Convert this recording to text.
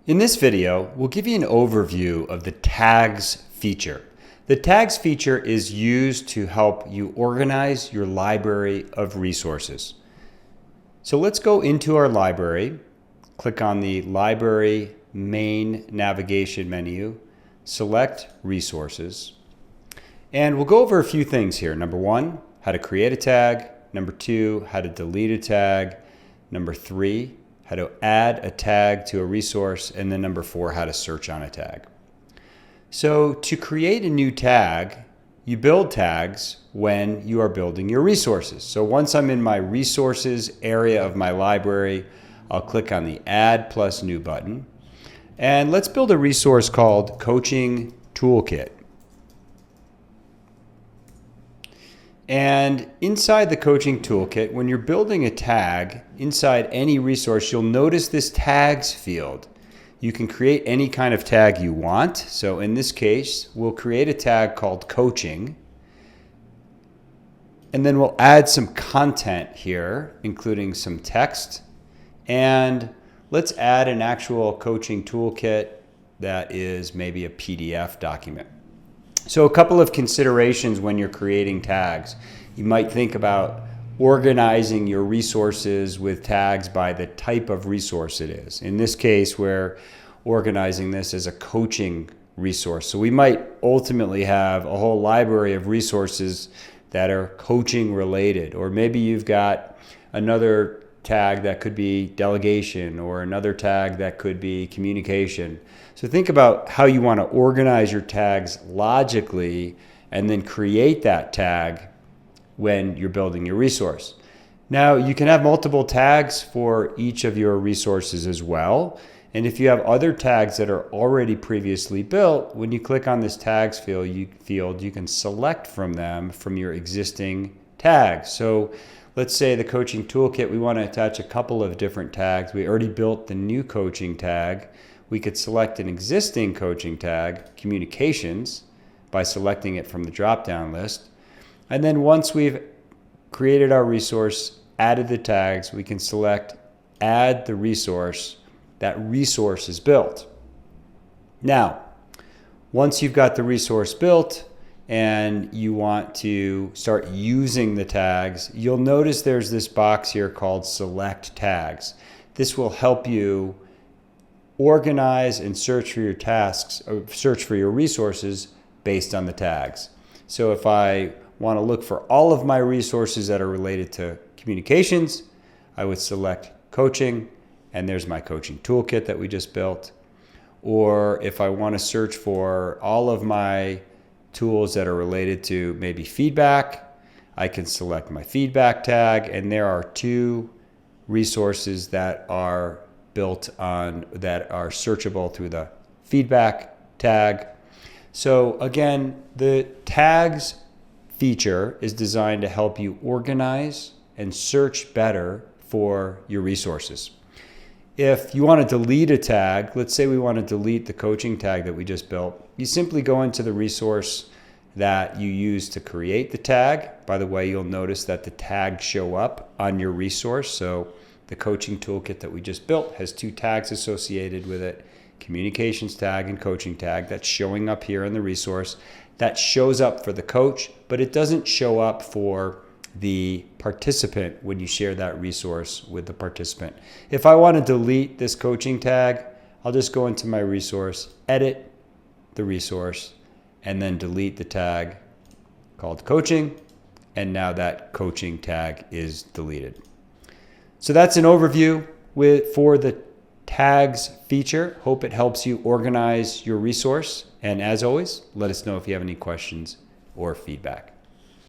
In this video, we'll give you an overview of the tags feature. The tags feature is used to help you organize your library of resources. So let's go into our library, click on the Library main navigation menu, select Resources, and we'll go over a few things here. Number one, how to create a tag. Number two, how to delete a tag. Number three, how to add a tag to a resource, and then number four, how to search on a tag. So to create a new tag, you build tags when you are building your resources. So once I'm in my resources area of my library, I'll click on the Add plus New button. And let's build a resource called Coaching Toolkit. And inside the Coaching Toolkit, when you're building a tag inside any resource, you'll notice this tags field. You can create any kind of tag you want. So in this case, we'll create a tag called Coaching. And then we'll add some content here, including some text. And let's add an actual coaching toolkit that is maybe a PDF document. So a couple of considerations when you're creating tags. You might think about organizing your resources with tags by the type of resource it is. In this case, we're organizing this as a coaching resource. So we might ultimately have a whole library of resources that are coaching related, or maybe you've got another tag that could be delegation, or another tag that could be communication. So think about how you want to organize your tags logically and then create that tag when you're building your resource. Now you can have multiple tags for each of your resources as well. And if you have other tags that are already previously built, when you click on this tags field, you can select from them from your existing tags. So let's say the coaching toolkit, we want to attach a couple of different tags. We already built the new coaching tag. We could select an existing coaching tag, communications, by selecting it from the drop-down list. And then once we've created our resource, added the tags, we can select add the resource. That resource is built. Now, once you've got the resource built, and you want to start using the tags, you'll notice there's this box here called Select Tags. This will help you organize and search for your tasks, or search for your resources based on the tags. So if I want to look for all of my resources that are related to communications, I would select coaching, and there's my coaching toolkit that we just built. Or if I want to search for all of my tools that are related to maybe feedback, I can select my feedback tag, and there are two resources that are built on that are searchable through the feedback tag. So again, the tags feature is designed to help you organize and search better for your resources. If you want to delete a tag, let's say we want to delete the coaching tag that we just built, you simply go into the resource that you use to create the tag. By the way, you'll notice that the tags show up on your resource. So the coaching toolkit that we just built has two tags associated with it, communications tag and coaching tag. That's showing up here in the resource. That shows up for the coach, but it doesn't show up for the participant when you share that resource with the participant. If I want to delete this coaching tag, I'll just go into my resource, edit the resource, and then delete the tag called coaching. And now that coaching tag is deleted. So that's an overview for the tags feature. Hope it helps you organize your resource. And as always, let us know if you have any questions or feedback.